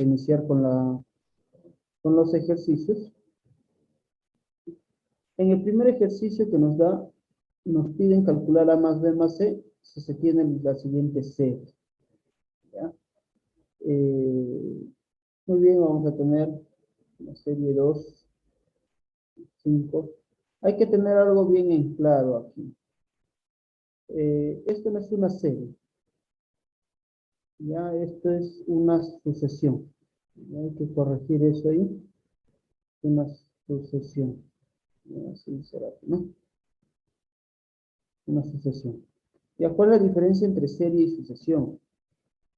a iniciar con los ejercicios. En el primer ejercicio que nos da, nos piden calcular A más B más C si se tiene la siguiente serie. ¿Ya? Muy bien, vamos a tener la serie 2, 5. Hay que tener algo bien en claro aquí. Esto no es una serie. Ya, esto es una sucesión. Ya, hay que corregir eso ahí. Una sucesión. Así será, ¿no? Una sucesión. ¿Y cuál es la diferencia entre serie y sucesión?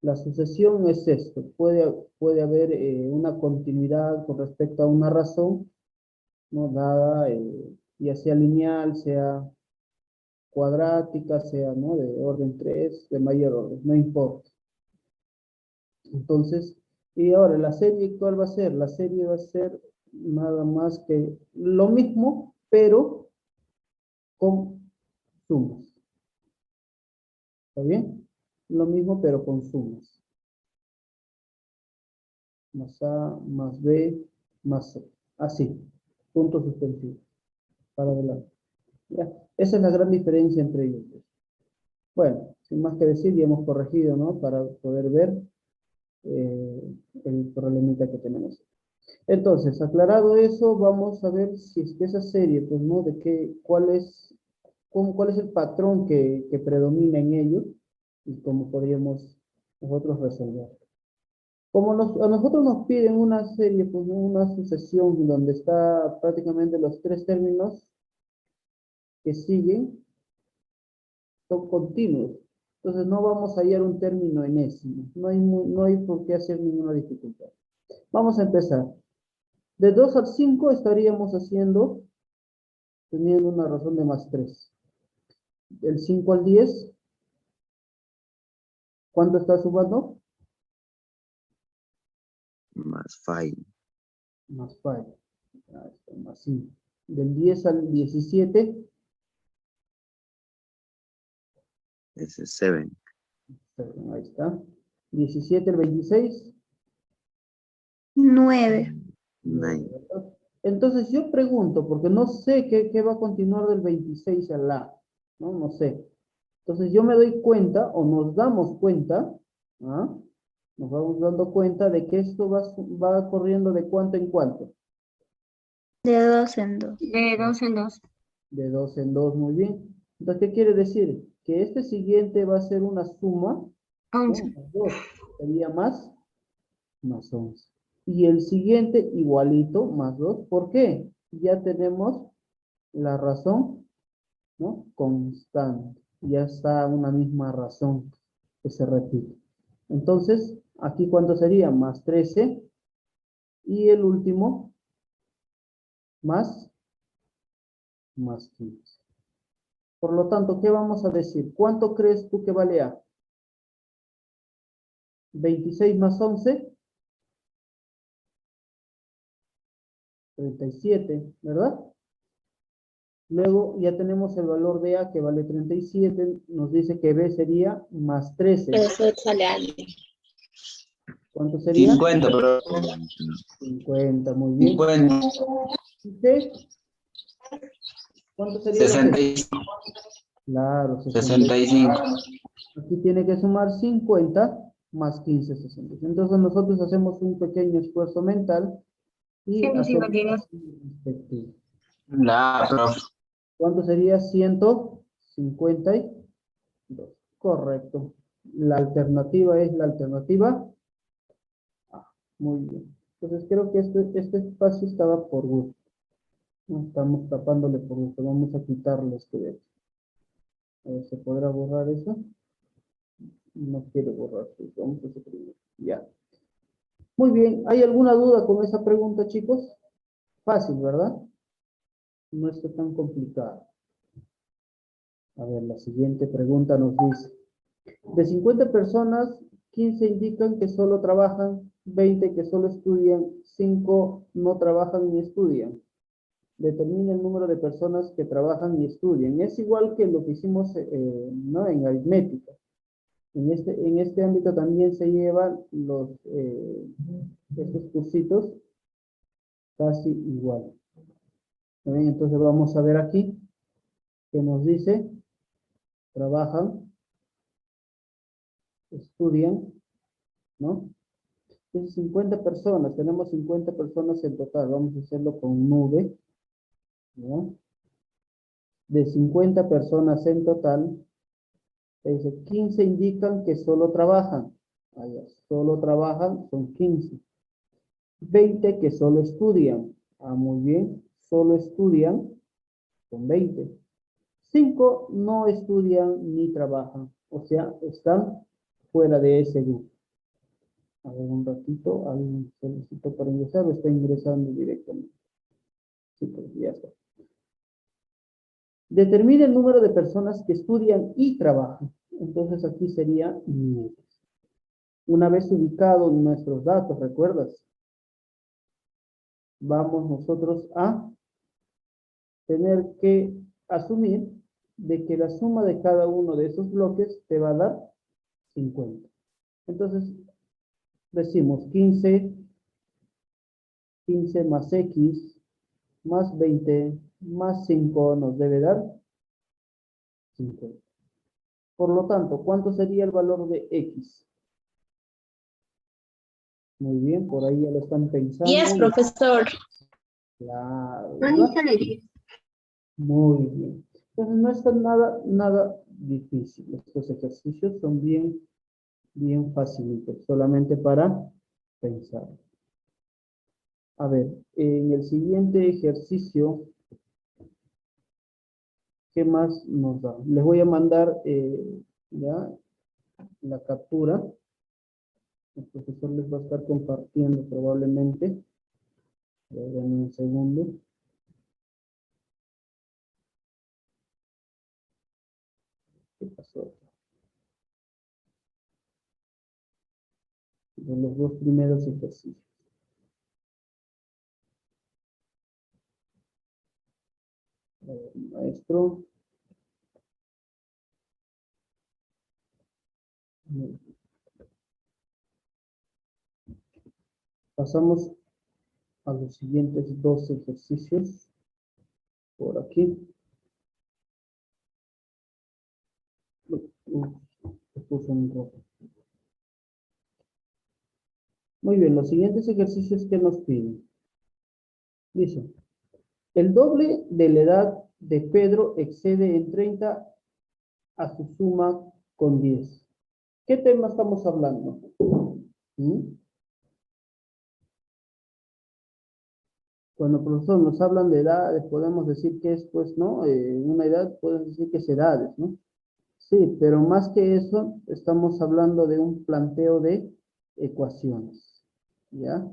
La sucesión es esto. Puede haber una continuidad con respecto a una razón, ¿no? Dada, ya sea lineal, sea cuadrática, sea, ¿no? De orden 3, de mayor orden, no importa. Entonces, y ahora la serie, ¿cuál va a ser? La serie va a ser nada más que lo mismo, pero con sumas. ¿Está bien? Lo mismo, pero con sumas. Más A, más B, más C. Así, punto suspensivo. Para adelante. ¿Ya? Esa es la gran diferencia entre ellos. Bueno, sin más que decir, ya hemos corregido, ¿no? Para poder ver el problemita que tenemos. Entonces, aclarado eso, vamos a ver si es que esa serie, pues, ¿no? De qué, cuál es el patrón que predomina en ellos y cómo podríamos nosotros resolver. Como a nosotros nos piden una serie, pues, ¿no? Una sucesión donde está prácticamente los tres términos que siguen son continuos. Entonces no vamos a hallar un término enésimo. No hay por qué hacer ninguna dificultad. Vamos a empezar. De 2 al 5 estaríamos teniendo una razón de más 3. Del 5 al 10, ¿cuánto está sumando? Más 5. Más 5. Más 5. Del 10 al 17. Ese es 7. Ahí está. 17 al 26. 9. 9. Entonces yo pregunto, porque no sé qué va a continuar del 26 al A, ¿no? No sé. Entonces yo me doy cuenta, o nos damos cuenta, ¿ah? Nos vamos dando cuenta de que esto va corriendo de cuánto en cuánto. De 2 en 2. De 2 en 2. De 2 en 2, muy bien. Entonces, ¿qué quiere decir? Que este siguiente va a ser una suma, ¿no? 11. Más 2, sería más 11. Y el siguiente igualito, más 2. ¿Por qué? Ya tenemos la razón, ¿no? Constante. Ya está una misma razón que se repite. Entonces, aquí ¿cuánto sería? Más 13. Y el último, más 15. Por lo tanto, ¿qué vamos a decir? ¿Cuánto crees tú que vale A? 26 más 11. 37, ¿verdad? Luego ya tenemos el valor de A que vale 37. Nos dice que B sería más 13. Eso sale alguien. ¿Cuánto sería? 50, pero 50, muy bien. 50, ¿Y C? ¿Cuánto sería? 65, Claro, 65. Aquí tiene que sumar 50 más 15, 60. Entonces nosotros hacemos un pequeño esfuerzo mental y 152. hacemos el respectivo. La profe. ¿Cuánto sería? 152. Correcto. La alternativa es la alternativa A. Muy bien. Entonces creo que este espacio estaba por gusto. No estamos tapándole por gusto. Vamos a quitarle este de aquí. A ver, ¿se podrá borrar eso? No quiere borrarse. Vamos a suprimir. Ya. Muy bien. ¿Hay alguna duda con esa pregunta, chicos? Fácil, ¿verdad? No está tan complicada. A ver, la siguiente pregunta nos dice. De 50 personas, 15 indican que solo trabajan, 20 que solo estudian, 5 no trabajan ni estudian. Determina el número de personas que trabajan y estudian. Es igual que lo que hicimos, ¿no? En aritmética. En este ámbito también se llevan estos cursitos casi igual. ¿Ven? Entonces vamos a ver aquí que nos dice, trabajan, estudian, ¿no? Entonces 50 personas, tenemos 50 personas en total, vamos a hacerlo con nube, ¿no? De 50 personas en total, dice 15 indican que solo trabajan, allá, solo trabajan, son 15. 20 que solo estudian, muy bien, solo estudian, son 20. 5 no estudian ni trabajan, o sea, están fuera de ese grupo. A ver, un ratito, alguien solicitó para ingresar, o está ingresando directamente. Sí, pues ya está. Determina el número de personas que estudian y trabajan. Entonces aquí sería nietos. Una vez ubicados nuestros datos, ¿recuerdas? Vamos nosotros a tener que asumir de que la suma de cada uno de esos bloques te va a dar 50. Entonces, decimos 15 más X más 20 más 5 nos debe dar 50. Por lo tanto, ¿cuánto sería el valor de X? Muy bien, por ahí ya lo están pensando. 10, profesor. Claro, No ¿verdad? dígale 10. Muy bien. Entonces no está nada difícil. Estos ejercicios son bien facilitos, solamente para pensar. A ver, en el siguiente ejercicio, ¿qué más nos da? Les voy a mandar ya la captura. El profesor les va a estar compartiendo probablemente. Denme un segundo. ¿Qué pasó? De los dos primeros ejercicios. A ver, maestro. Pasamos a los siguientes dos ejercicios. Por aquí. Se puso en rojo. Muy bien, los siguientes ejercicios que nos piden. Dice, el doble de la edad de Pedro excede en 30 a su suma con 10. ¿Qué tema estamos hablando? Cuando, profesor, nos hablan de edades, podemos decir que es, pues, ¿no? Una edad, podemos decir que es edades, ¿no? Sí, pero más que eso, estamos hablando de un planteo de ecuaciones, ¿ya?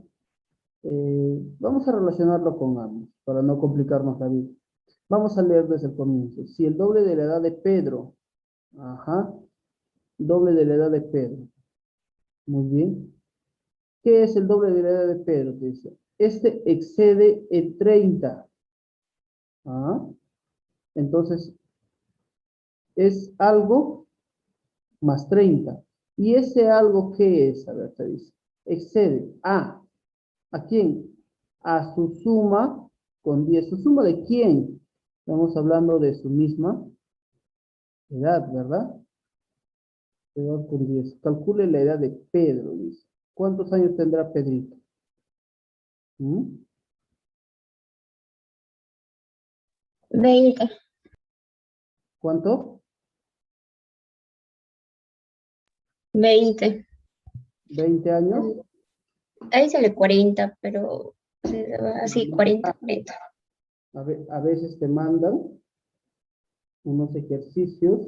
Vamos a relacionarlo con ambos, para no complicarnos la vida. Vamos a leer desde el comienzo. Si el doble de la edad de Pedro, doble de la edad de Pedro. Muy bien. ¿Qué es el doble de la edad de Pedro? Te dice, este excede el 30. Entonces, es algo más 30. ¿Y ese algo qué es? A ver, te dice. Excede ¿a quién? A su suma con 10. ¿Su suma de quién? Estamos hablando de su misma edad, ¿verdad? Edad con 10. Calcule la edad de Pedro, dice. ¿Cuántos años tendrá Pedrito? 20. ¿Cuánto? 20. 20 años. Ahí sale 40, pero así, 40, 40. A veces te mandan unos ejercicios,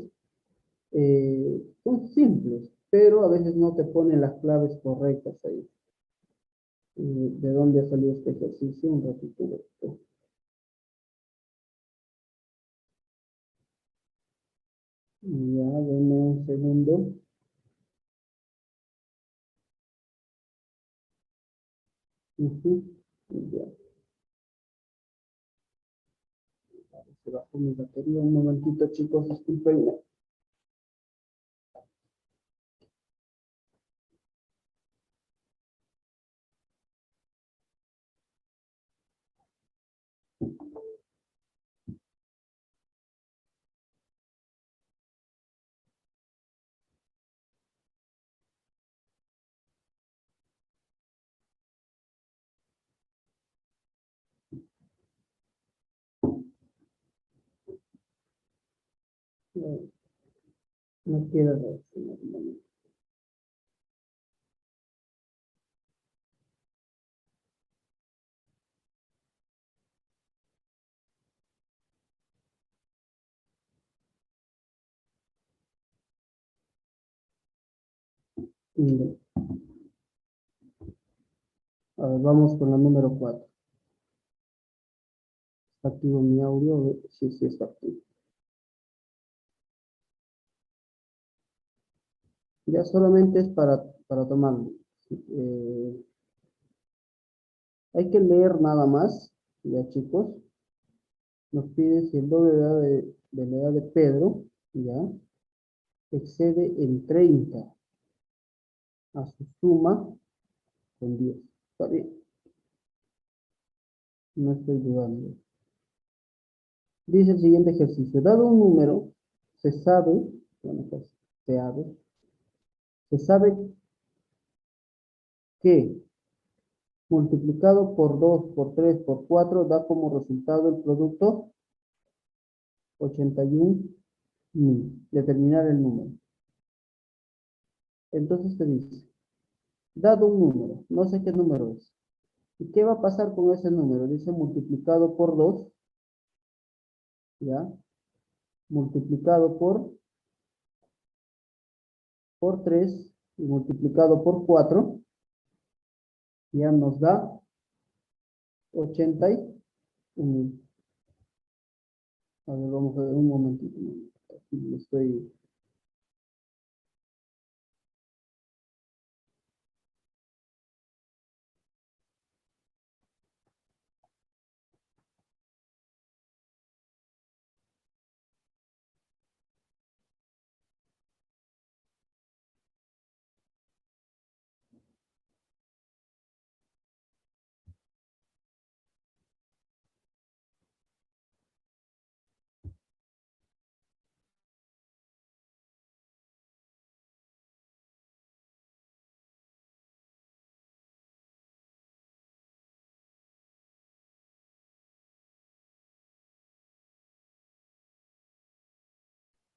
son simples, pero a veces no te ponen las claves correctas ahí. ¿De dónde ha salido este ejercicio? Un ratito de esto. Ya, denme un segundo. Ya. Se bajó mi batería. Un momentito, chicos, disculpen. No quiero reaccionar. Miren. A ver, vamos con la número 4. ¿Está activo mi audio? Sí, sí está activo. Ya solamente es para tomarlo. Hay que leer nada más, ya chicos. Nos pide si el doble de la edad de Pedro, ya, excede en 30 a su suma con 10. Está bien. No estoy dudando. Dice el siguiente ejercicio. Dado un número, se sabe, bueno, pues, se sabe que multiplicado por 2, por 3, por 4, da como resultado el producto 81.000. Determinar el número. Entonces te dice, dado un número, no sé qué número es. ¿Y qué va a pasar con ese número? Dice multiplicado por 2, ¿ya? Multiplicado por 3 y multiplicado por 4, ya nos da 81.000. A ver, vamos a ver un momentito. Aquí estoy.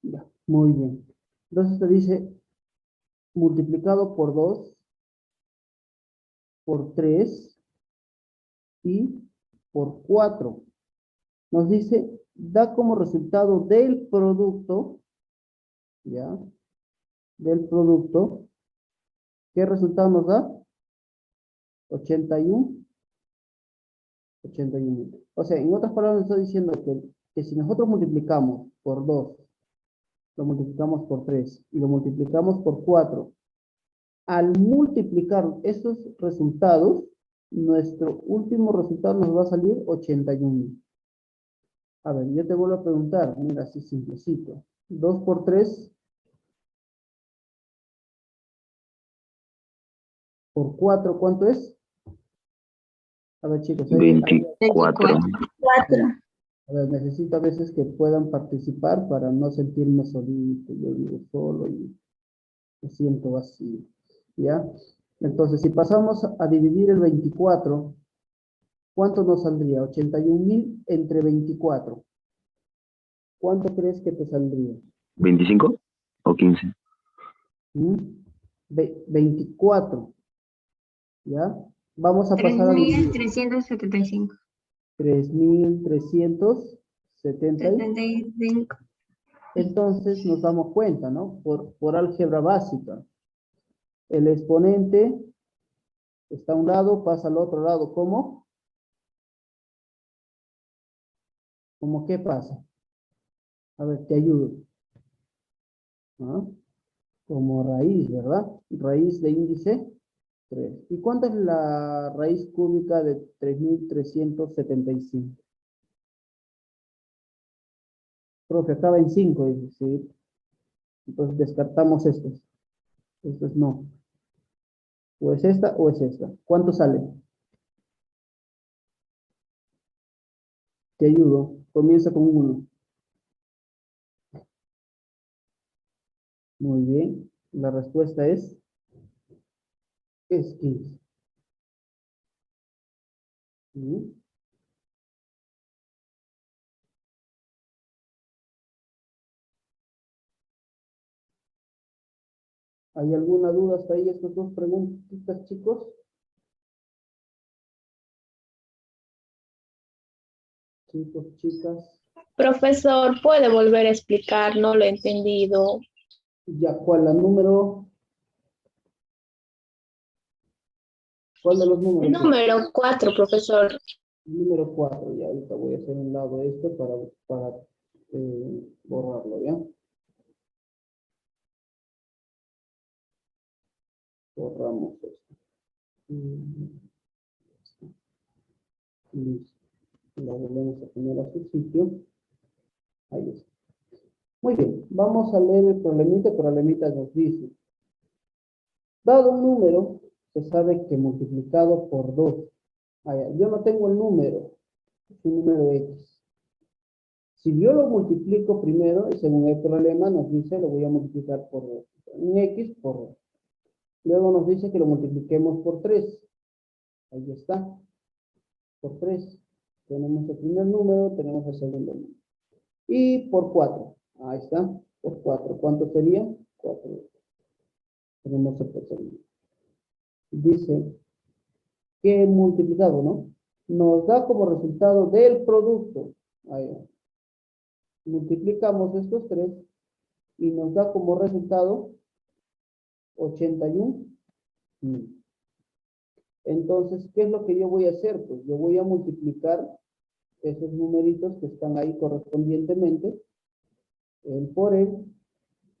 Ya, muy bien. Entonces te dice multiplicado por 2, por 3 y por 4. Nos dice, da como resultado del producto, ¿ya? Del producto, ¿qué resultado nos da? 81. O sea, en otras palabras, estoy diciendo que si nosotros multiplicamos por 2, lo multiplicamos por 3 y lo multiplicamos por 4, al multiplicar esos resultados, nuestro último resultado nos va a salir 81.000. A ver, yo te vuelvo a preguntar, mira, así simplecito. 2 por 3 por 4, ¿cuánto es? A ver, chicos, 24. 4. a ver, necesito a veces que puedan participar para no sentirme solito. Yo vivo solo y me siento vacío. ¿Ya? Entonces, si pasamos a dividir el 24, ¿cuánto nos saldría? 81.000 entre 24. ¿Cuánto crees que te saldría? ¿25 o 15? 24. ¿Ya? Vamos a pasar a dividir. 3.375. 3.370. 75. Entonces nos damos cuenta, ¿no? Por álgebra básica. El exponente está a un lado, pasa al otro lado. ¿Cómo? ¿Cómo qué pasa? A ver, te ayudo. ¿Ah? Como raíz, ¿verdad? Raíz de índice 3. ¿Y cuánto es la raíz cúbica de 3.375? Profe, acaba en 5, dice, sí. Entonces descartamos estos. Estos no. O es esta o es esta. ¿Cuánto sale? Te ayudo. Comienza con 1. Muy bien. La respuesta es 15. ¿Sí? ¿Hay alguna duda hasta ahí estas dos preguntitas, chicos? Chicos, chicas. Profesor, ¿puede volver a explicar? No lo he entendido. Ya, ¿cuál la número? ¿Cuál de los números? Número 4, profesor. Número 4, ya ahorita voy a hacer un lado esto para borrarlo, ¿ya? Borramos esto. Listo. La volvemos a poner a su sitio. Ahí está. Muy bien, vamos a leer el problemita. El problemita nos dice, dado un número, se sabe que multiplicado por 2. Yo no tengo el número, es un número X. Si yo lo multiplico primero, según el problema nos dice, lo voy a multiplicar por un X por 2. Luego nos dice que lo multipliquemos por 3. Ahí está. Por 3. Tenemos el primer número, tenemos el segundo número. Y por 4. Ahí está. Por 4. ¿Cuánto sería? 4. Tenemos el tercer número. Dice que multiplicado, ¿no? Nos da como resultado del producto. Ahí. Multiplicamos estos 3 y nos da como resultado 81. Entonces, ¿qué es lo que yo voy a hacer? Pues yo voy a multiplicar esos numeritos que están ahí correspondientemente, el por él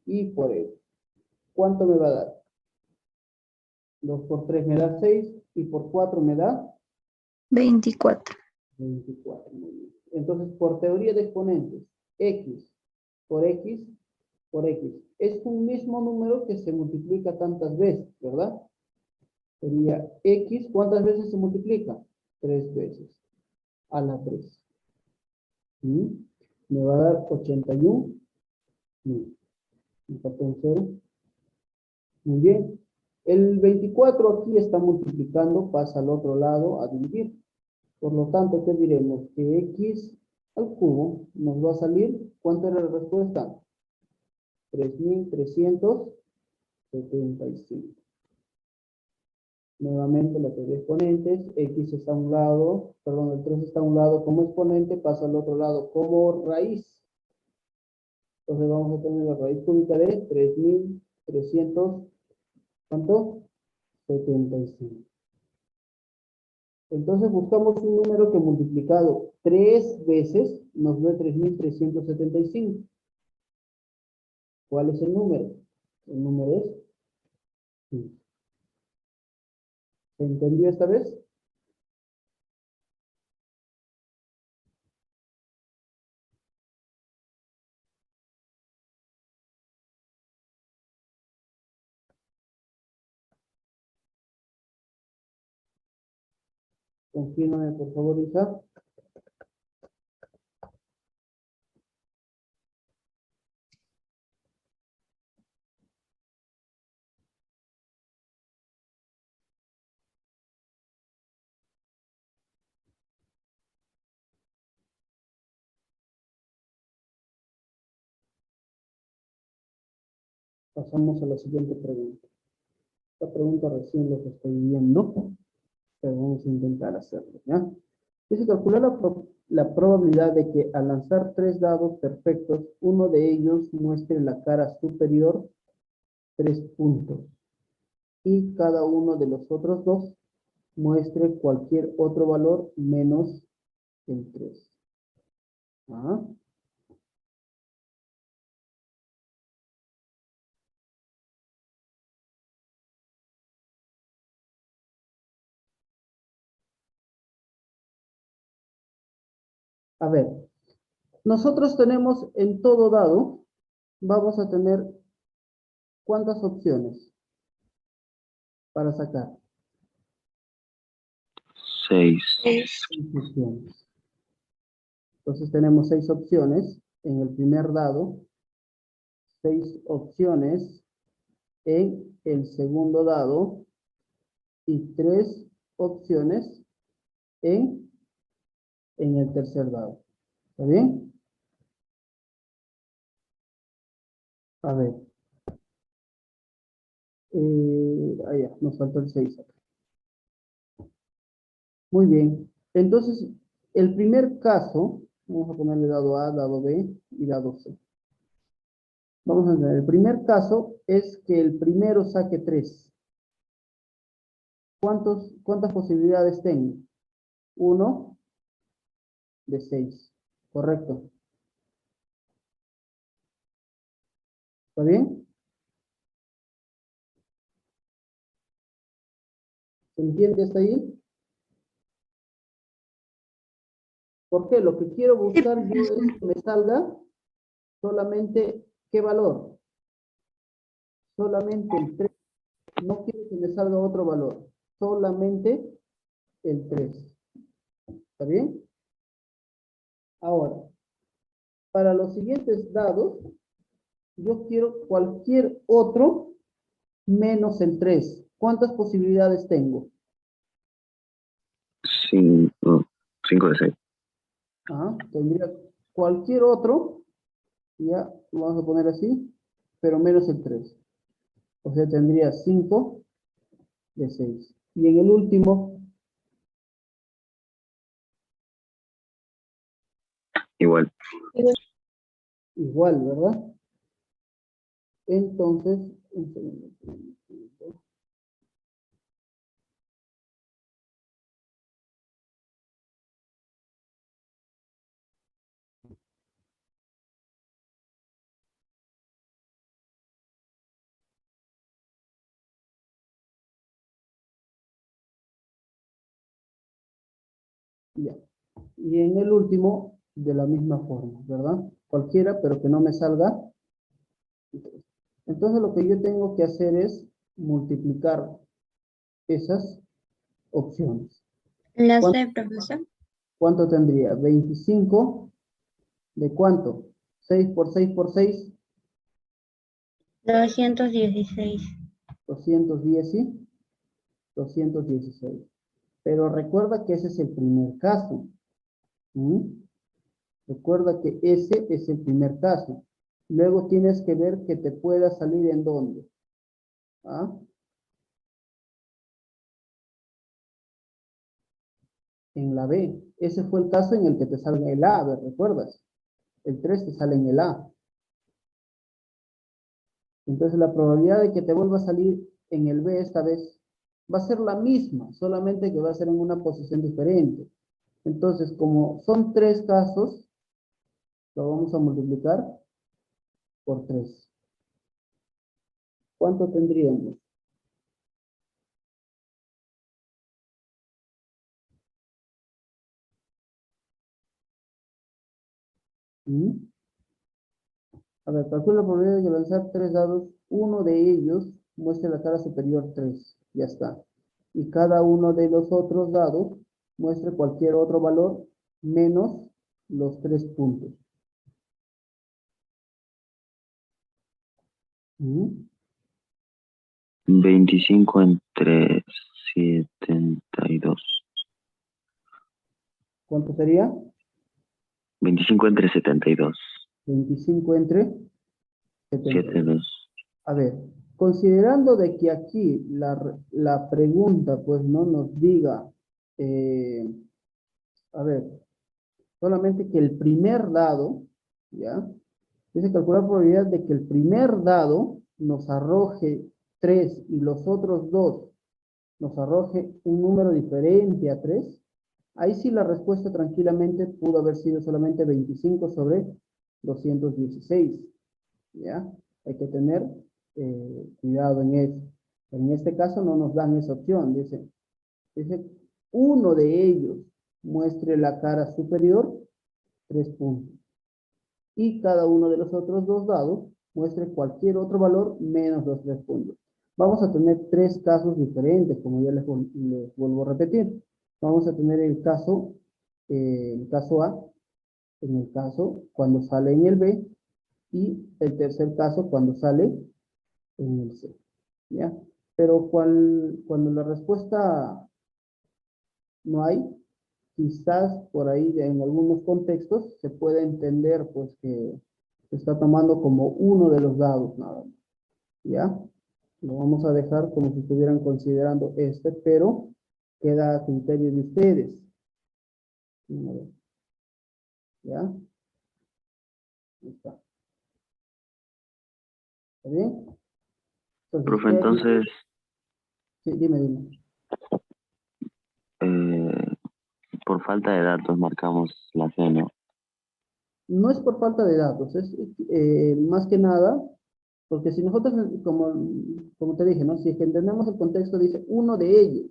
y por él. ¿Cuánto me va a dar? 2 por 3 me da 6 y por 4 me da 24. 24. Muy bien. Entonces, por teoría de exponentes, X por X por X es un mismo número que se multiplica tantas veces, ¿verdad? Sería X, ¿cuántas veces se multiplica? 3 veces. A la 3. Me va a dar 81. Me falta un 0. Muy bien. El 24 aquí está multiplicando, pasa al otro lado a dividir. Por lo tanto, ¿qué diremos? Que X al cubo nos va a salir, ¿cuánto era la respuesta? 3375. Nuevamente la teoría de exponentes, X está a un lado, perdón, el 3 está a un lado como exponente, pasa al otro lado como raíz. Entonces vamos a tener la raíz cúbica de 3300, ¿cuánto? 75. Entonces buscamos un número que multiplicado 3 veces nos dé 3375. ¿Cuál es el número? El número es 5. ¿Se entendió esta vez? Confírmame por favor, Isa. Pasamos a la siguiente pregunta. Esta pregunta recién los estoy viendo, pero vamos a intentar hacerlo, ¿ya? Dice calcular la probabilidad de que al lanzar 3 dados perfectos, uno de ellos muestre la cara superior 3 puntos y cada uno de los otros 2 muestre cualquier otro valor menos el 3. ¿Ah? A ver, nosotros tenemos en todo dado, vamos a tener ¿cuántas opciones para sacar? 6. 6. 6 opciones. Entonces tenemos 6 opciones en el primer dado, 6 opciones en el segundo dado y 3 opciones en el tercer dado. ¿Está bien? A ver. Ya, nos falta el 6 acá. Muy bien. Entonces, el primer caso, vamos a ponerle dado A, dado B y dado C. Vamos a ver, el primer caso es que el primero saque 3. ¿Cuántas posibilidades tengo? 1 de 6. Correcto. ¿Está bien? ¿Se entiende hasta ahí? ¿Por qué? Lo que quiero buscar yo es que me salga solamente, ¿qué valor? Solamente el 3. No quiero que me salga otro valor. Solamente el 3. ¿Está bien? Ahora, para los siguientes dados, yo quiero cualquier otro menos el 3. ¿Cuántas posibilidades tengo? 5 de 6. Tendría cualquier otro, ya lo vamos a poner así, pero menos el 3. O sea, tendría 5 de 6. Y en el último, Igual. igual, ¿verdad? Entonces, un segundo. Ya. Y en el último, de la misma forma, ¿verdad? Cualquiera, pero que no me salga. Entonces lo que yo tengo que hacer es multiplicar esas opciones. La ¿Cuánto, C, profesor. cuánto tendría? 25, ¿de cuánto? 6 por 6 por 6, 216. 210 y 216. Pero recuerda que ese es el primer caso. ¿Mm? Recuerda que ese es el primer caso. Luego tienes que ver que te pueda salir en dónde. ¿Ah? En la B. Ese fue el caso en el que te salga el A, ¿recuerdas? El 3 te sale en el A. Entonces la probabilidad de que te vuelva a salir en el B esta vez va a ser la misma, solamente que va a ser en una posición diferente. Entonces, como son 3 casos, lo vamos a multiplicar por 3. ¿Cuánto tendríamos? ¿Mm? A ver, calcula la probabilidad de lanzar 3 dados. Uno de ellos muestre la cara superior 3. Ya está. Y cada uno de los otros dados muestre cualquier otro valor menos los 3 puntos. ¿Mm? 25 entre 72. ¿Cuánto sería? 25 entre 72. 25 entre 72. 72. A ver, considerando de que aquí la pregunta pues no nos diga, a ver, solamente que el primer dado, ¿ya? Dice calcular probabilidad de que el primer dado nos arroje 3 y los otros dos nos arroje un número diferente a 3. Ahí sí la respuesta tranquilamente pudo haber sido solamente 25 sobre 216. ¿Ya? Hay que tener cuidado en eso. En este caso no nos dan esa opción. Dice uno de ellos muestre la cara superior, 3 puntos. Y cada uno de los otros dos dados muestre cualquier otro valor menos los 3 puntos. Vamos a tener 3 casos diferentes, como ya les vuelvo a repetir. Vamos a tener el caso A, en el caso cuando sale en el B, y el tercer caso cuando sale en el C, ¿ya? Pero cuando la respuesta no hay, quizás por ahí en algunos contextos se puede entender pues que se está tomando como uno de los dados nada más, ¿ya? Lo vamos a dejar como si estuvieran considerando este, pero queda a criterio de ustedes. ¿Ya? Ahí está. ¿Está bien? Profe, entonces, Sí, dime. por falta de datos marcamos la C, ¿no? No es por falta de datos, es más que nada, porque si nosotros, como te dije, ¿no? Si es que entendemos el contexto, dice uno de ellos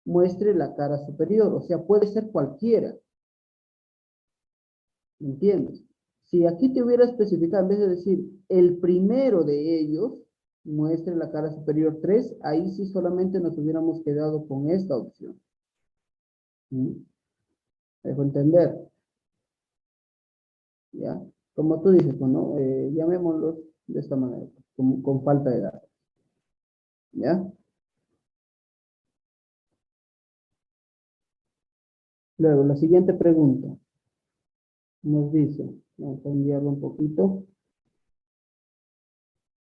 muestre la cara superior, o sea, puede ser cualquiera. ¿Me entiendes? Si aquí te hubiera especificado, en vez de decir el primero de ellos muestre la cara superior 3, ahí sí solamente nos hubiéramos quedado con esta opción. ¿Mm? ¿Me dejo entender? ¿Ya? Como tú dices, bueno, llamémoslo de esta manera, con falta de datos. ¿Ya? Luego, la siguiente pregunta nos dice, vamos a enviarlo un poquito,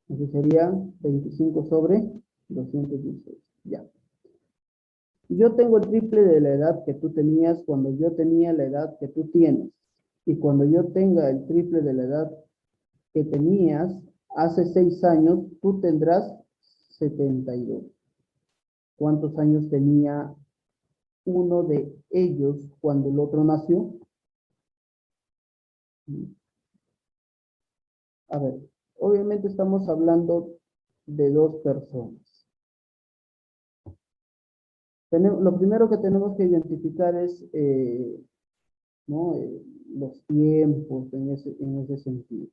así sería 25 sobre 216. Ya. Yo tengo el triple de la edad que tú tenías cuando yo tenía la edad que tú tienes. Y cuando yo tenga el triple de la edad que tenías hace 6 años, tú tendrás 72. ¿Cuántos años tenía uno de ellos cuando el otro nació? A ver, obviamente estamos hablando de dos personas. Lo primero que tenemos que identificar es ¿no? Los tiempos en ese sentido.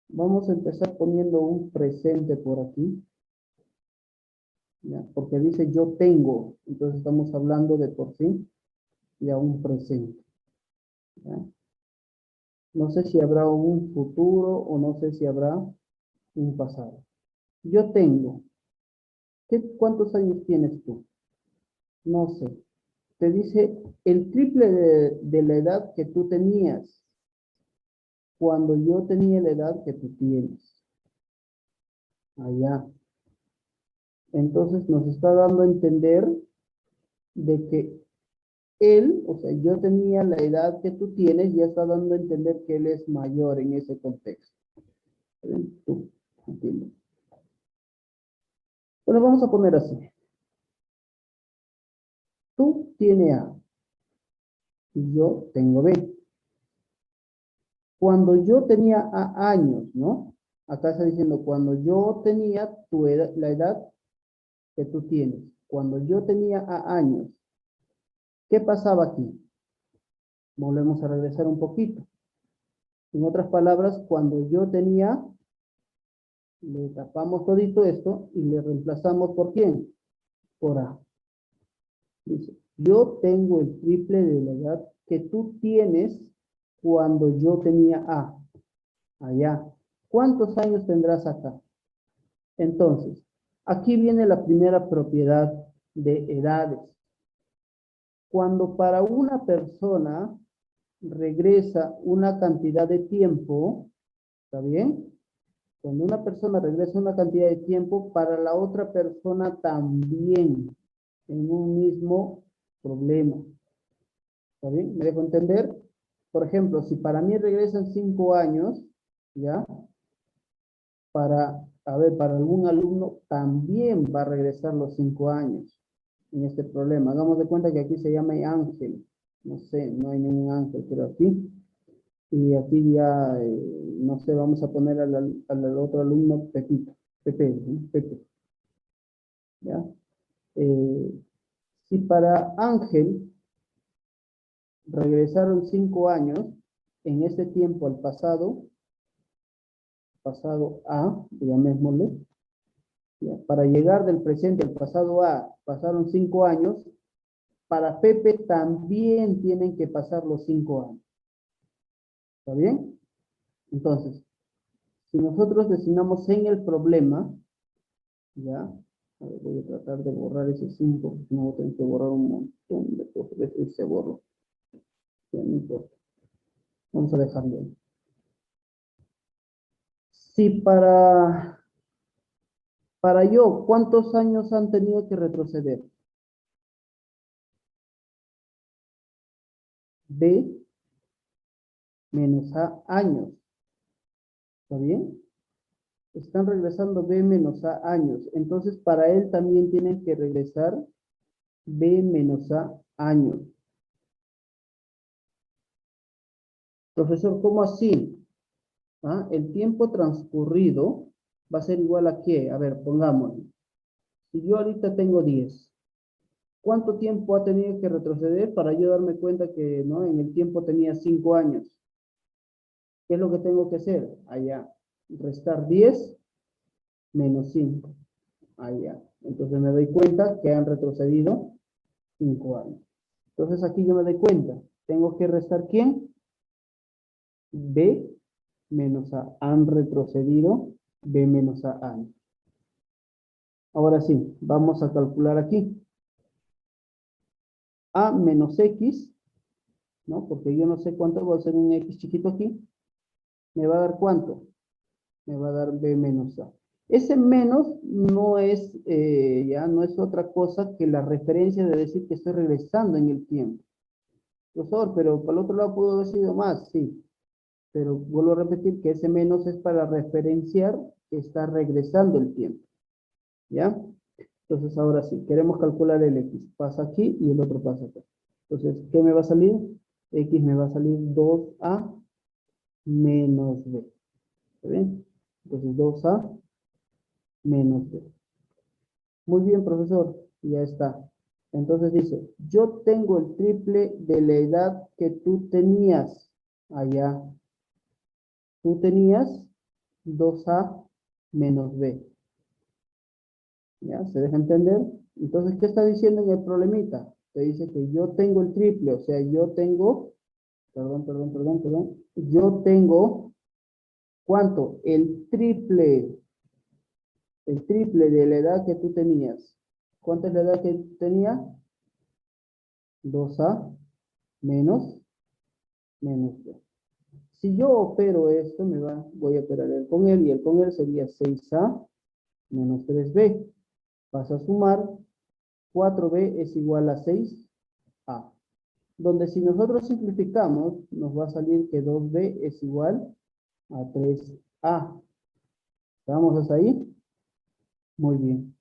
Vamos a empezar poniendo un presente por aquí, ¿ya? Porque dice yo tengo, entonces estamos hablando de por sí ya un presente, ¿ya? No sé si habrá un futuro o no sé si habrá un pasado. Yo tengo. ¿Cuántos años tienes tú? No sé. Te dice el triple de la edad que tú tenías cuando yo tenía la edad que tú tienes. Allá. Entonces nos está dando a entender de que él, o sea, yo tenía la edad que tú tienes, ya está dando a entender que él es mayor en ese contexto. Tú, ¿entiendes? Bueno, vamos a poner así. Tú tienes A y yo tengo B. Cuando yo tenía A años, ¿no? Acá está diciendo, cuando yo tenía la edad que tú tienes. Cuando yo tenía A años, ¿qué pasaba aquí? Volvemos a regresar un poquito. En otras palabras, cuando yo tenía, le tapamos todito esto y le reemplazamos ¿por quién? Por A. Dice, yo tengo el triple de la edad que tú tienes cuando yo tenía A. Allá. ¿Cuántos años tendrás acá? Entonces, aquí viene la primera propiedad de edades. Cuando para una persona regresa una cantidad de tiempo, ¿está bien? Cuando una persona regresa una cantidad de tiempo, para la otra persona también, en un mismo problema. ¿Está bien? ¿Me dejo entender? Por ejemplo, si para mí regresan 5 años, ¿ya? Para algún alumno también va a regresar los 5 años en este problema. Hagamos de cuenta que aquí se llama Ángel. No sé, no hay ningún Ángel, pero aquí. Y aquí ya, no sé, vamos a poner al otro alumno Pepito. Pepe, ¿no? Pepe. ¿Ya? Si para Ángel regresaron 5 años, en ese tiempo al pasado A, llamémosle, ¿ya? Para llegar del presente al pasado A, pasaron 5 años, para Pepe también tienen que pasar los 5 años. ¿Está bien? Entonces, si nosotros designamos en el problema, ya, a ver, voy a tratar de borrar ese 5, porque no voy a tener que borrar un montón de cosas, eso se borró. Ya, no importa. Vamos a dejarlo ahí. Si para yo, ¿cuántos años han tenido que retroceder? B menos A años. ¿Está bien? Están regresando B menos A años. Entonces, para él también tienen que regresar B menos A años. Profesor, ¿cómo así? ¿Ah? El tiempo transcurrido va a ser igual a ¿qué? A ver, pongámoslo. Si yo ahorita tengo 10, ¿cuánto tiempo ha tenido que retroceder para yo darme cuenta que, ¿no?, en el tiempo tenía 5 años? ¿Qué es lo que tengo que hacer? Allá. Restar 10 menos 5. Allá. Entonces me doy cuenta que han retrocedido 5 años. Entonces aquí yo me doy cuenta. Tengo que restar ¿quién? B menos A. Han retrocedido B menos A años. Ahora sí, vamos a calcular aquí. A menos X, ¿no? Porque yo no sé cuánto, voy a hacer un X chiquito aquí. ¿Me va a dar cuánto? Me va a dar B menos A. Ese menos no es, ya no es otra cosa que la referencia de decir que estoy regresando en el tiempo. Profesor, pero para el otro lado pudo haber sido más, sí. Pero vuelvo a repetir que ese menos es para referenciar que está regresando el tiempo. ¿Ya? Entonces ahora sí, queremos calcular el X. Pasa aquí y el otro pasa acá. Entonces, ¿qué me va a salir? X me va a salir 2A menos B. ¿Está bien? Entonces 2A menos B. Muy bien, profesor. Ya está. Entonces dice, yo tengo el triple de la edad que tú tenías. Allá. Tú tenías 2A menos B. ¿Ya? ¿Se deja entender? Entonces, ¿qué está diciendo en el problemita? Te dice que yo tengo el triple, o sea, yo tengo, perdón. Yo tengo, ¿cuánto? El triple de la edad que tú tenías. ¿Cuánto es la edad que tenía? 2A menos B. Si yo opero esto, voy a operar el con él, y el con él sería 6A menos 3B. Vas a sumar, 4B es igual a 6A. Donde si nosotros simplificamos, nos va a salir que 2B es igual a 3A. ¿Estamos hasta ahí? Muy bien.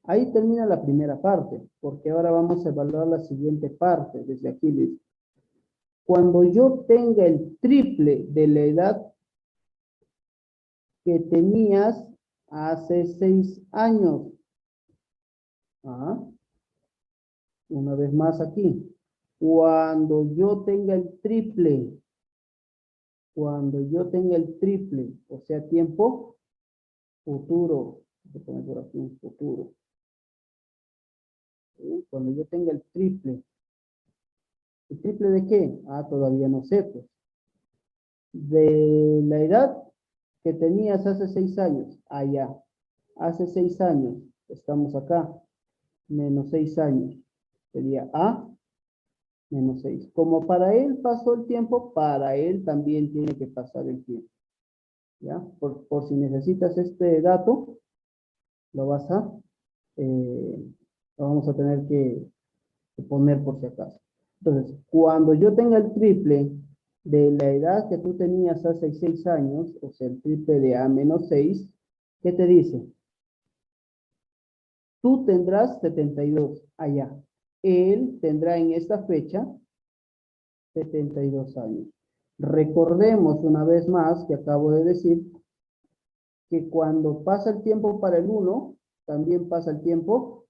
Ahí termina la primera parte, porque ahora vamos a evaluar la siguiente parte. Desde aquí dice, cuando yo tenga el triple de la edad que tenías hace 6 años. Una vez más aquí. Cuando yo tenga el triple, o sea, tiempo futuro. Voy a poner por aquí un futuro. ¿Sí? Cuando yo tenga el triple. ¿El triple de qué? Todavía no sé, pues. De la edad que tenías hace 6 años. Ya. Hace 6 años. Estamos acá. Menos 6 años. Sería A menos 6. Como para él pasó el tiempo, para él también tiene que pasar el tiempo. ¿Ya? Por si necesitas este dato, lo vamos a tener que poner por si acaso. Entonces, cuando yo tenga el triple de la edad que tú tenías hace 6 años, o sea, el triple de A menos 6, ¿qué te dice? Tú tendrás 72 allá. Él tendrá en esta fecha 72 años. Recordemos una vez más que acabo de decir que cuando pasa el tiempo para el uno, también pasa el tiempo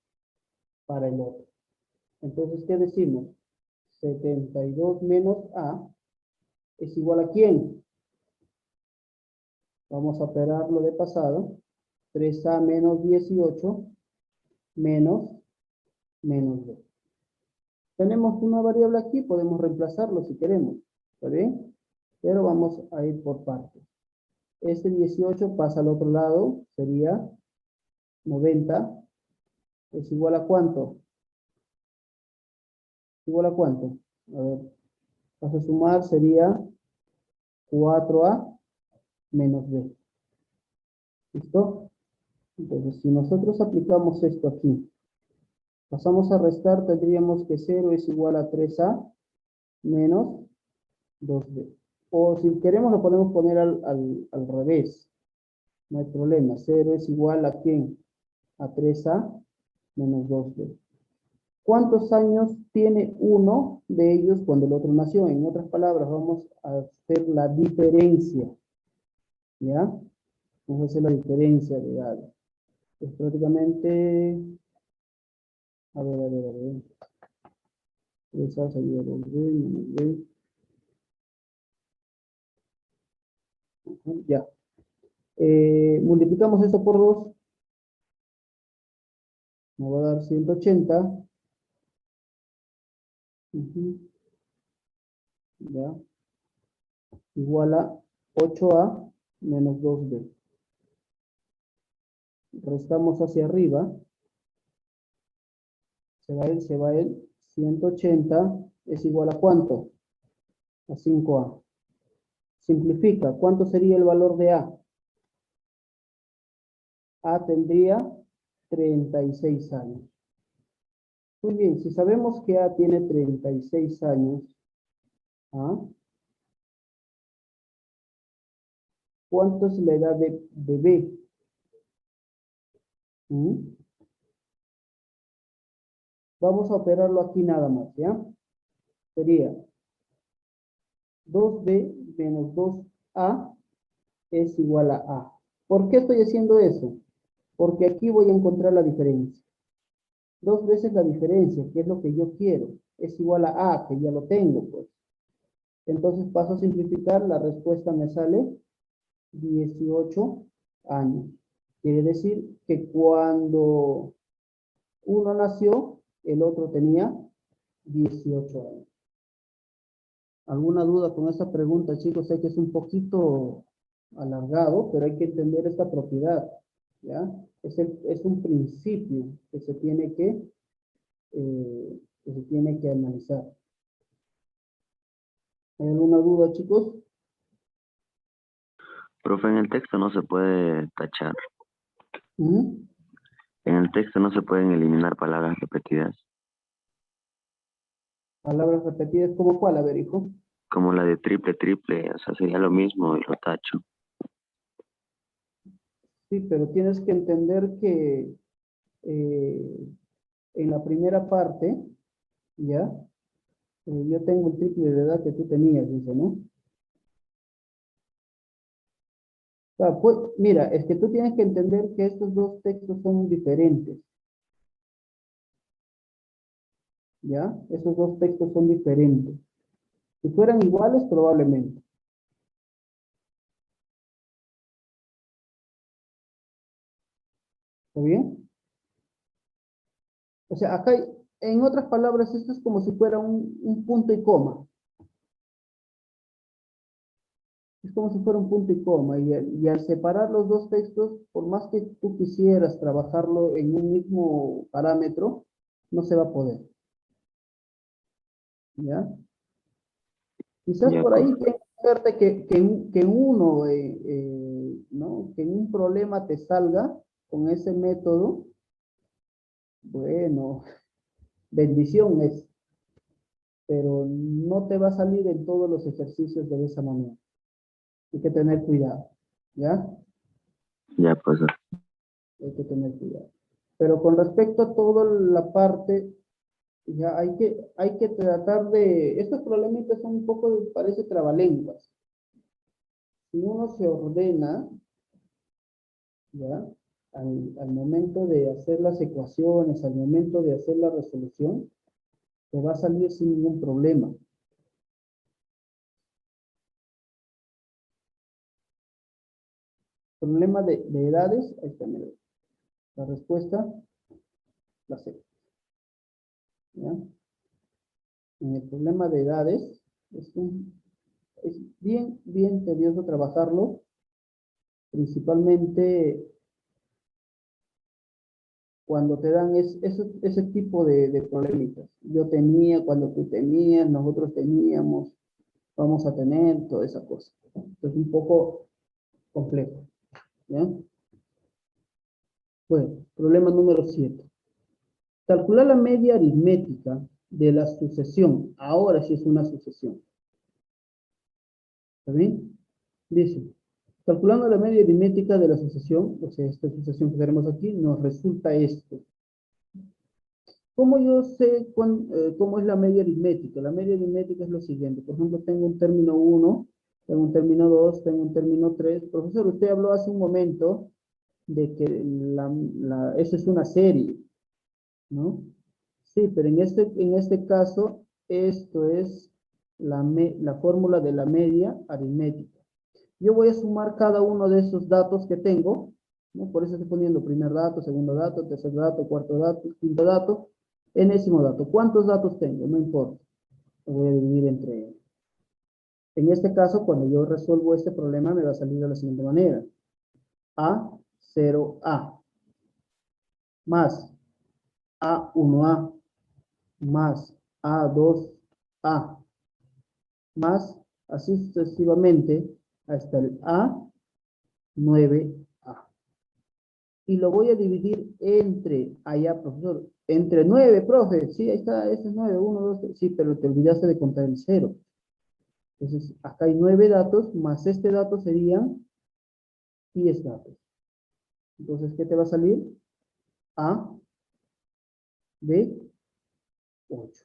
para el otro. Entonces, ¿qué decimos? 72 menos A es igual a ¿quién? Vamos a operarlo de pasado. 3A menos 18 menos B. Tenemos una variable aquí, podemos reemplazarlo si queremos, ¿está bien? Pero vamos a ir por partes. Este 18 pasa al otro lado, sería 90, es igual a ¿cuánto? ¿Igual a cuánto? A ver, vas a sumar, sería 4A menos B. ¿Listo? Entonces, si nosotros aplicamos esto aquí, pasamos a restar, tendríamos que 0 es igual a 3A menos 2B. O si queremos lo podemos poner al revés. No hay problema. 0 es igual a ¿quién? A 3A menos 2B. ¿Cuántos años tiene uno de ellos cuando el otro nació? En otras palabras, vamos a hacer la diferencia. ¿Ya? Vamos a hacer la diferencia de edad. Es prácticamente... A ver. 3A sería 2B menos B. Ya. Multiplicamos esto por 2. Me va a dar 180. Ya. Igual a 8A menos 2B. Restamos hacia arriba. Se va el 180 es igual a ¿cuánto? A 5A. Simplifica. ¿Cuánto sería el valor de A? A tendría 36 años. Muy bien, si sabemos que A tiene 36 años, ¿ah? ¿Cuánto es la edad de B? Vamos a operarlo aquí nada más, ¿ya? Sería 2B menos 2A es igual a A. ¿Por qué estoy haciendo eso? Porque aquí voy a encontrar la diferencia. 2 veces la diferencia, que es lo que yo quiero. Es igual a A, que ya lo tengo, pues. Entonces paso a simplificar, la respuesta me sale 18 años. Quiere decir que cuando uno nació, el otro tenía 18 años. ¿Alguna duda con esta pregunta, chicos? Sé que es un poquito alargado, pero hay que entender esta propiedad, ¿ya? Es un principio que se tiene que analizar. ¿Hay alguna duda, chicos? Profe, en el texto no se puede tachar. ¿Mm? En el texto no se pueden eliminar palabras repetidas. Palabras repetidas, ¿cómo cuál? A ver, hijo. Como la de triple, o sea, sería lo mismo y lo tacho. Sí, pero tienes que entender que en la primera parte, ¿ya? Yo tengo el triple de edad que tú tenías, dice, ¿no? O sea, pues, mira, es que tú tienes que entender que estos dos textos son diferentes. ¿Ya? Esos dos textos son diferentes. Si fueran iguales, probablemente. ¿Está bien? O sea, acá, en otras palabras, esto es como si fuera un punto y coma. Es como si fuera un punto y coma. Y al separar los dos textos, por más que tú quisieras trabajarlo en un mismo parámetro, no se va a poder. ¿Ya? Quizás Ya, por ahí profe. tengas suerte que en uno, ¿no? Que en un problema te salga con ese método. Bueno, bendición es, pero no te va a salir en todos los ejercicios de esa manera. Hay que tener cuidado, ¿ya? Ya, pues. Hay que tener cuidado. Pero con respecto a toda la parte, ya hay que tratar de, estos problemitas son un poco, parece trabalenguas. Si uno se ordena, ¿ya? Al momento de hacer las ecuaciones, al momento de hacer la resolución, te va a salir sin ningún problema. Problema de edades, ahí está, mira. La respuesta, la C. ¿Ya? en el problema de edades, es bien tedioso trabajarlo, principalmente cuando te dan ese tipo de problemitas. Yo tenía, cuando tú tenías, nosotros teníamos, vamos a tener, toda esa cosa. Es un poco complejo. ¿Ya? Bueno, problema número 7. Calcular la media aritmética de la sucesión. Ahora sí es una sucesión. ¿Está bien? Dice, calculando la media aritmética de la sucesión, o sea, esta sucesión que tenemos aquí, nos resulta esto. ¿Cómo yo sé cómo es la media aritmética? La media aritmética es lo siguiente. Por ejemplo, tengo un término 1, tengo un término 2, tengo un término 3. Profesor, usted habló hace un momento de que esa es una serie, ¿no? Sí, pero en este caso, esto es la fórmula de la media aritmética. Yo voy a sumar cada uno de esos datos que tengo, ¿no? Por eso estoy poniendo primer dato, segundo dato, tercer dato, cuarto dato, quinto dato, enésimo dato. ¿Cuántos datos tengo? No importa. Lo voy a dividir entre ellos. En este caso, cuando yo resuelvo este problema, me va a salir de la siguiente manera. A0A más A1A más A2A más así sucesivamente hasta el A9A. Y lo voy a dividir entre, allá, profesor, entre 9, profe. Sí, ahí está, ese es 9, 1, 2, 3. Sí, pero te olvidaste de contar el 0. Entonces, acá hay 9 datos, más este dato serían 10 datos. Entonces, ¿qué te va a salir? A, B, 8.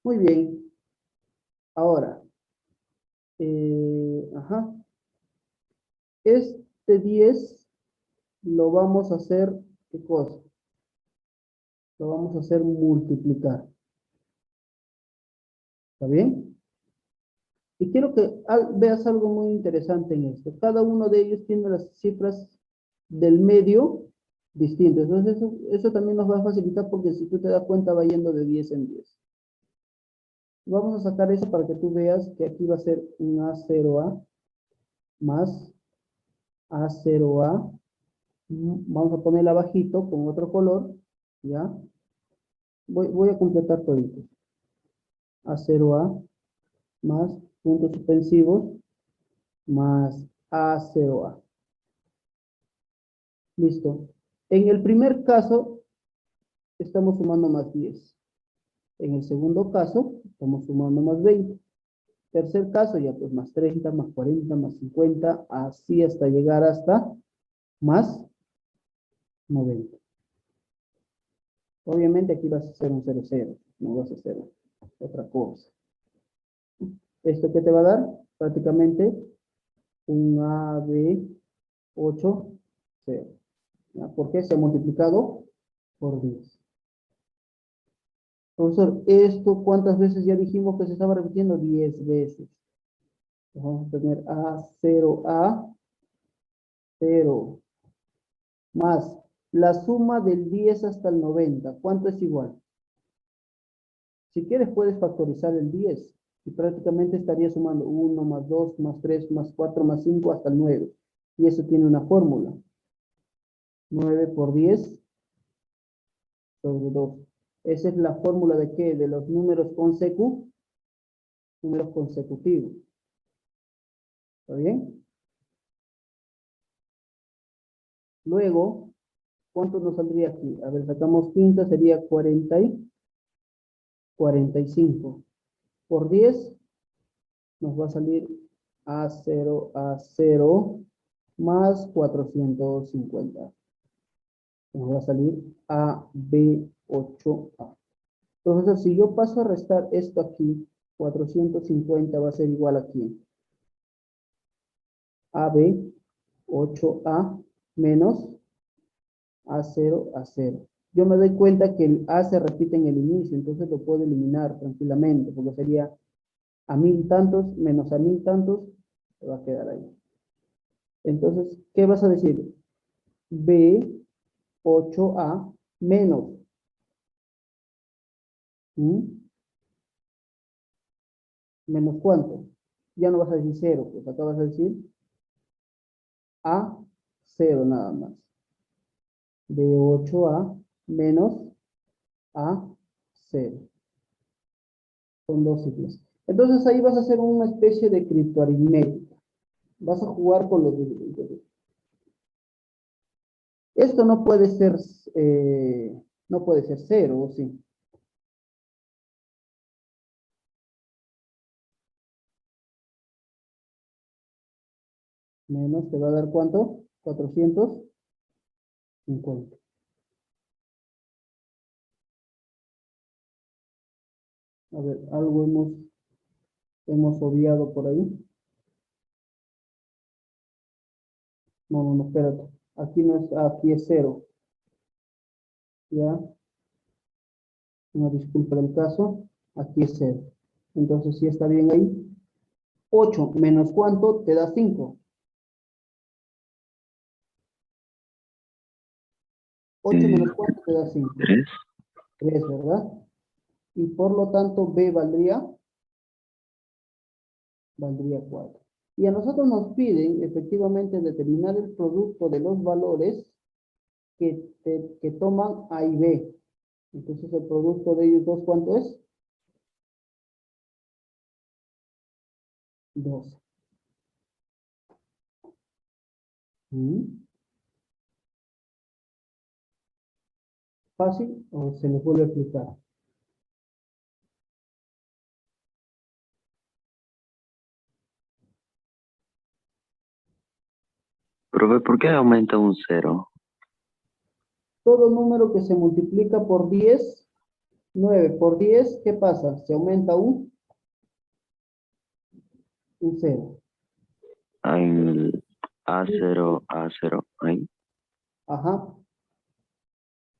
Muy bien. Ahora, este 10 lo vamos a hacer, ¿qué cosa? Lo vamos a hacer multiplicar. ¿Está bien? Y quiero que veas algo muy interesante en esto. Cada uno de ellos tiene las cifras del medio distintas. Entonces eso también nos va a facilitar porque si tú te das cuenta va yendo de 10 en 10. Vamos a sacar eso para que tú veas que aquí va a ser un A0A más A0A. Vamos a ponerla abajito con otro color. ¿Ya? Voy a completar todito. A0A más puntos suspensivos más A0A. Listo. En el primer caso, estamos sumando más 10. En el segundo caso, estamos sumando más 20. Tercer caso, ya pues más 30, más 40, más 50, así hasta llegar hasta más 90. Obviamente aquí vas a hacer un 0, 0. No vas a hacer otra cosa. ¿Esto qué te va a dar? Prácticamente un AB8, 0. ¿Por qué? Se ha multiplicado por 10. Profesor, ¿esto cuántas veces ya dijimos que se estaba repitiendo? 10 veces. Vamos a tener A0A, 0, más la suma del 10 hasta el 90. ¿Cuánto es igual? Si quieres puedes factorizar el 10 y prácticamente estaría sumando 1 más 2 más 3 más 4 más 5 hasta el 9. Y eso tiene una fórmula. 9 por 10 sobre 2. Esa es la fórmula de ¿qué? De los números consecutivos. ¿Está bien? Luego, ¿cuánto nos saldría aquí? A ver, sacamos 15, sería 40 y 45. Por 10 nos va a salir A0 más 450. Nos va a salir AB8A. Entonces, si yo paso a restar esto aquí, 450 va a ser igual a ¿quién? AB8A menos A0, A0. Yo me doy cuenta que el A se repite en el inicio, entonces lo puedo eliminar tranquilamente, porque sería a 1000 tantos menos a 1000 tantos, se va a quedar ahí. Entonces, ¿qué vas a decir? B8A menos ¿Menos cuánto? Ya no vas a decir 0, pues acá vas a decir a 0 nada más. De 8a menos a 0. Son dos cifras. Entonces ahí vas a hacer una especie de criptoaritmética. Vas a jugar con los divisores. Esto no puede ser 0, ¿o sí? Menos te va a dar ¿cuánto? 450. A ver, algo hemos obviado por ahí. No, espérate. Aquí no es, aquí es 0. Ya. Una disculpa del caso. Aquí es 0. Entonces, sí está bien ahí. 8 menos ¿cuánto? Te da 5. 8 menos ¿cuánto te da 5? 3. 3, ¿verdad? Y por lo tanto, B valdría 4. Y a nosotros nos piden, efectivamente, determinar el producto de los valores que toman A y B. Entonces, el producto de ellos dos, ¿cuánto es? 12. ¿Fácil o se les vuelve a explicar? Profe, ¿por qué aumenta un 0? Todo número que se multiplica por 10, 9 por 10, ¿qué pasa? Se aumenta un 0. En A0, ahí. Ajá.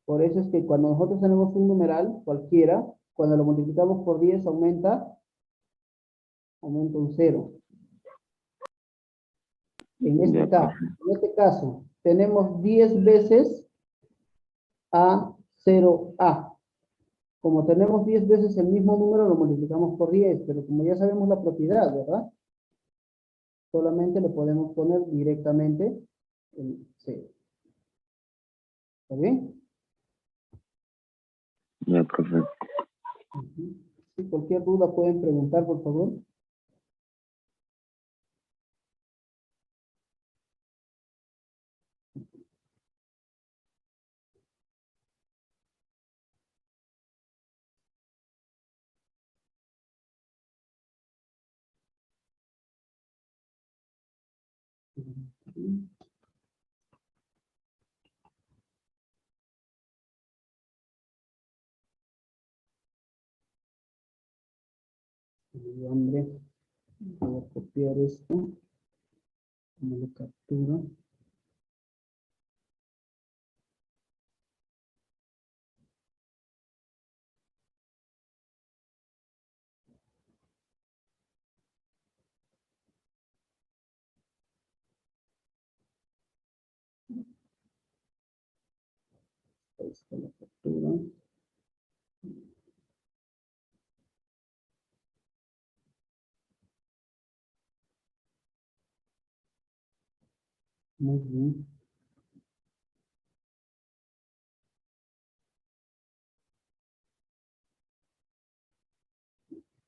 Por eso es que cuando nosotros tenemos un numeral, cualquiera, cuando lo multiplicamos por 10 aumenta un 0. En Ya, este caso, tenemos 10 veces A0A. Como tenemos 10 veces el mismo número, lo multiplicamos por 10, pero como ya sabemos la propiedad, ¿verdad? Solamente le podemos poner directamente el 0. ¿Está bien? ya, profe. Si cualquier duda pueden preguntar, por favor. Hombre, voy a copiar esto. Me lo captura. Ahí está la captura. Muy bien.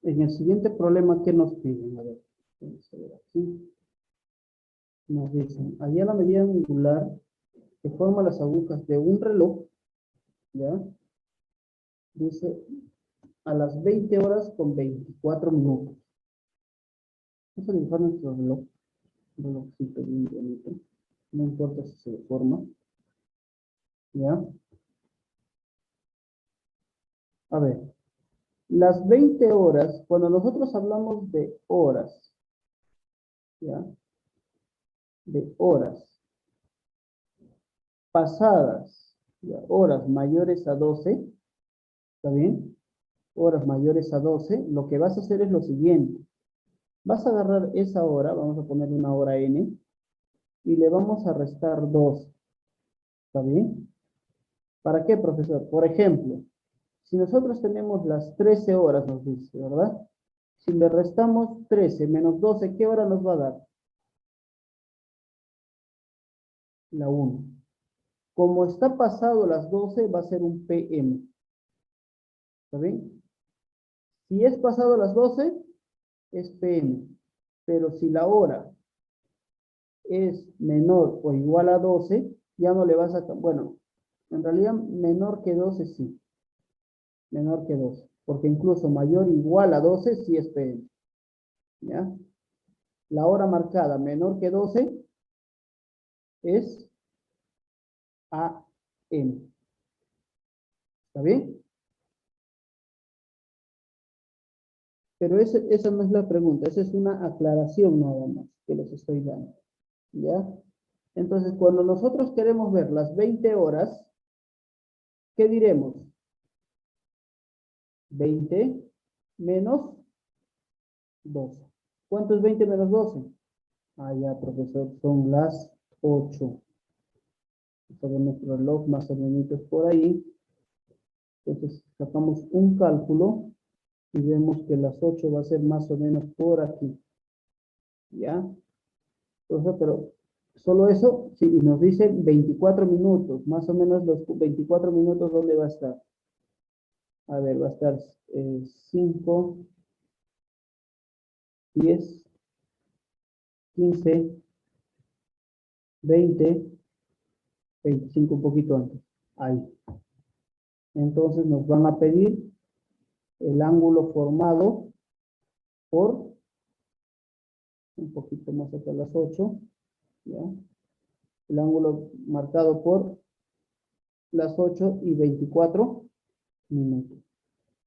En el siguiente problema, ¿qué nos piden? A ver, vamos a ver aquí. Nos dicen, allá la medida angular que forma las agujas de un reloj, ¿ya? Dice, a las 20 horas con 24 minutos. Vamos a dibujar nuestro reloj. Un relojcito bien bonito. No importa si se deforma. ¿Ya? A ver, las 20 horas, cuando nosotros hablamos de horas, ¿ya? De horas pasadas, ¿ya? Horas mayores a 12, ¿está bien? Horas mayores a 12, lo que vas a hacer es lo siguiente. Vas a agarrar esa hora, vamos a poner una hora n, y le vamos a restar 2, ¿está bien? ¿Para qué, profesor? Por ejemplo, si nosotros tenemos las 13 horas, nos dice, ¿verdad? Si le restamos 13 menos 12, ¿qué hora nos va a dar? La 1. Como está pasado las 12, va a ser un PM. ¿Está bien? Si es pasado las 12, es PM. Pero si la hora es menor o igual a 12, ya no le vas a... Bueno, en realidad menor que 12 sí. Menor que 12. Porque incluso mayor o igual a 12 sí es PM. ¿Ya? La hora marcada menor que 12 es AM. ¿Está bien? Pero esa no es la pregunta, esa es una aclaración nada más que les estoy dando. ¿Ya? Entonces, cuando nosotros queremos ver las 20 horas, ¿qué diremos? 20 menos 12. ¿Cuánto es 20 menos 12? Ah, ya, profesor, son las 8. Sobre nuestro reloj más o menos por ahí. Entonces, sacamos un cálculo y vemos que las 8 va a ser más o menos por aquí. ¿Ya? Entonces, pero solo eso, sí, y nos dice 24 minutos, más o menos los 24 minutos, ¿dónde va a estar? A ver, va a estar 5, 10, 15, 20, 25, un poquito antes. Ahí. Entonces nos van a pedir el ángulo formado por, un poquito más hacia las 8, ¿ya? El ángulo marcado por las 8 y 24 minutos.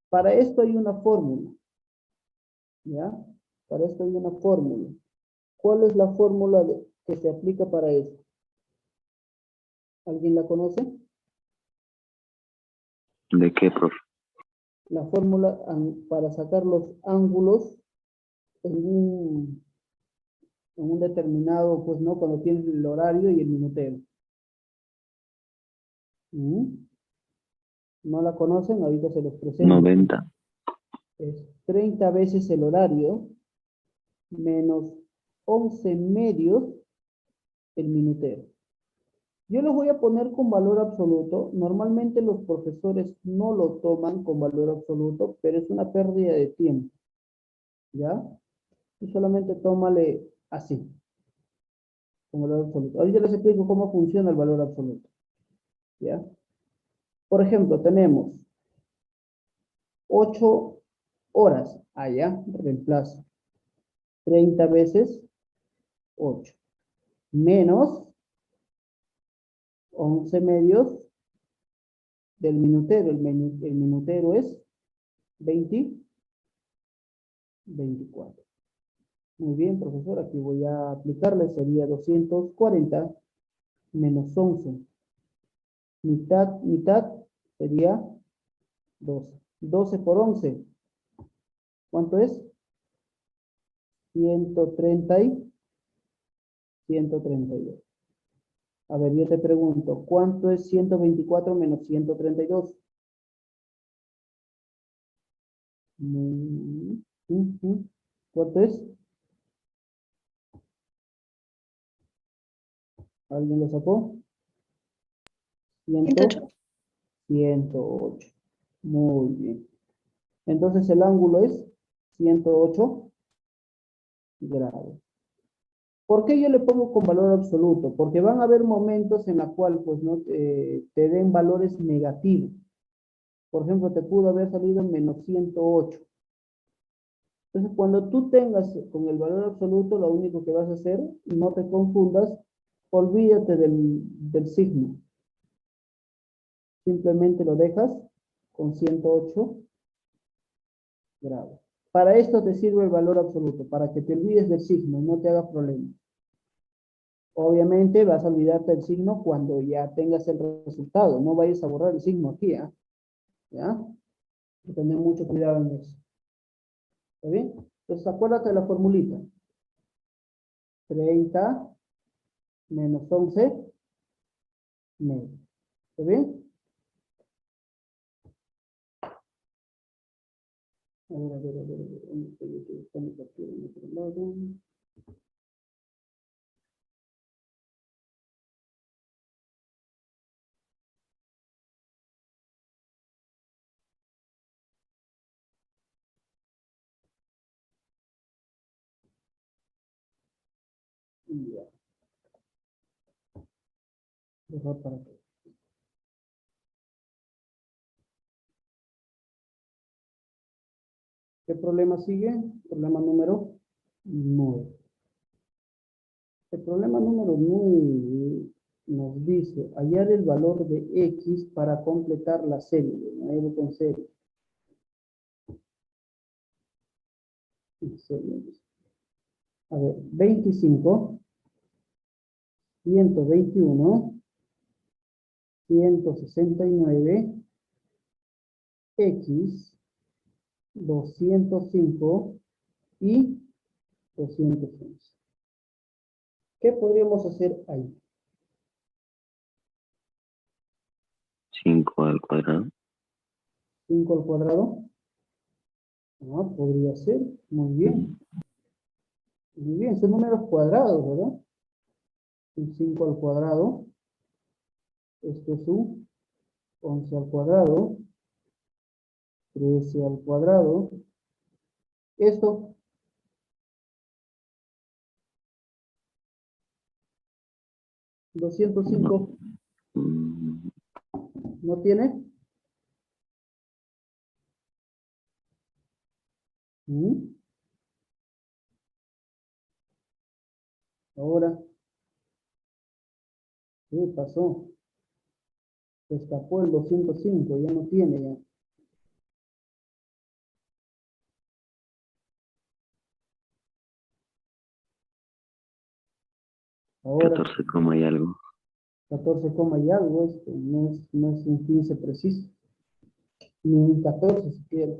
Para esto hay una fórmula, ¿ya? Para esto hay una fórmula. ¿Cuál es la fórmula que se aplica para esto? ¿Alguien la conoce? ¿De qué, profe? La fórmula para sacar los ángulos en un determinado, pues no, cuando tienes el horario y el minutero. ¿No la conocen? Ahorita se los presento. 90. Es 30 veces el horario menos 11 medios el minutero. Yo lo voy a poner con valor absoluto. Normalmente los profesores no lo toman con valor absoluto, pero es una pérdida de tiempo. ¿Ya? Y solamente tómale así, con valor absoluto. Ahorita les explico cómo funciona el valor absoluto. ¿Ya? Por ejemplo, tenemos 8 horas. Allá, reemplazo. 30 veces 8. Menos 11 medios del minutero. El minutero es 24. Muy bien, profesor. Aquí voy a aplicarle. Sería 240 menos 11. Mitad, mitad sería 12. 12 por 11. ¿Cuánto es? 132. A ver, yo te pregunto, ¿cuánto es 124 menos 132? ¿Cuánto es? ¿Alguien lo sacó? 108. 108. Muy bien. Entonces el ángulo es 108 grados. ¿Por qué yo le pongo con valor absoluto? Porque van a haber momentos en los cuales pues, no, te den valores negativos. Por ejemplo, te pudo haber salido menos 108. Entonces, cuando tú tengas con el valor absoluto, lo único que vas a hacer, no te confundas, olvídate del signo. Simplemente lo dejas con 108 grados. Para esto te sirve el valor absoluto, para que te olvides del signo, no te haga problema. Obviamente vas a olvidarte del signo cuando ya tengas el resultado. No vayas a borrar el signo aquí, ¿ya? ¿Ya? Hay que tener mucho cuidado en eso. ¿Está bien? Entonces, acuérdate de la formulita. 30 menos 11 medio. ¿Está bien? ¿Dónde estoy aquí? Está mi captura en otro lado. Y ya. Dejar para acá. ¿Qué problema sigue? Problema número 9. El problema número 9 nos dice hallar el valor de X para completar la serie. ¿No? Con serie. A ver, 25, 121, 169, X, 205 y 211. ¿Qué podríamos hacer ahí? 5 al cuadrado. 5 al cuadrado. Ah, podría ser. Muy bien. Muy bien, son números cuadrados, ¿verdad? Un 5 al cuadrado. Esto es un 11 al cuadrado. 13 al cuadrado. Esto. ¿205 Mm, no tiene? ¿Mm? Ahora, ¿qué pasó? Se escapó el 205, ya no tiene ya. Ahora, 14 coma y algo. 14 coma y algo, esto no es un 15 preciso, ni un 14 siquiera.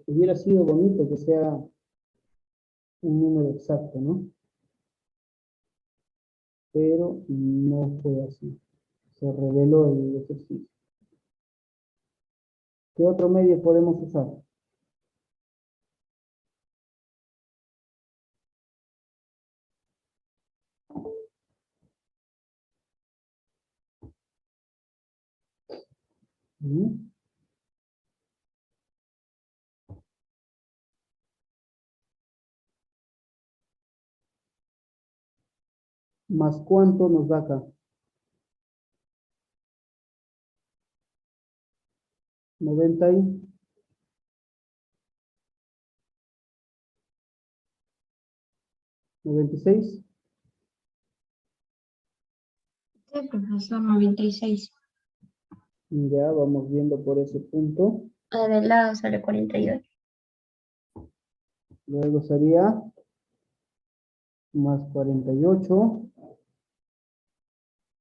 Hubiera sido bonito que sea un número exacto, ¿no? Pero no fue así. Se reveló el ejercicio. ¿Qué otro medio podemos usar? ¿Mm? ¿Más cuánto nos da acá? 90 y 96. Sí, profesor, 96. Ya vamos viendo por ese punto. Del lado sale 48. Luego sería más 48.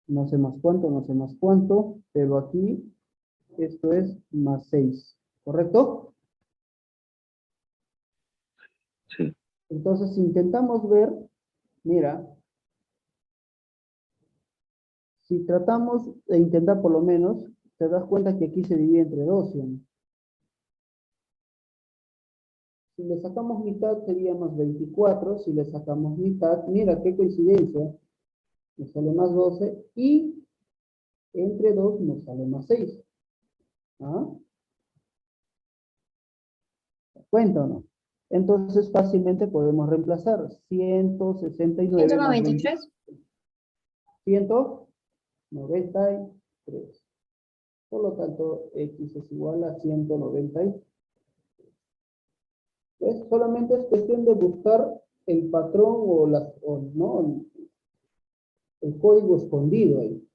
No sé más cuánto, no sé más cuánto, pero aquí esto es más 6, ¿correcto? Sí. Entonces, si intentamos ver, mira, si tratamos de intentar por lo menos, te das cuenta que aquí se divide entre 2, ¿sí? Si le sacamos mitad sería más 24, si le sacamos mitad, mira qué coincidencia, nos sale más 12 y entre 2 nos sale más 6. ¿Ah? ¿Cuenta o no? Entonces fácilmente podemos reemplazar 169 más 20, 193. 193. Por lo tanto, X es igual a 193. ¿Ves? Solamente es cuestión de buscar el patrón o, ¿no? El código escondido ahí.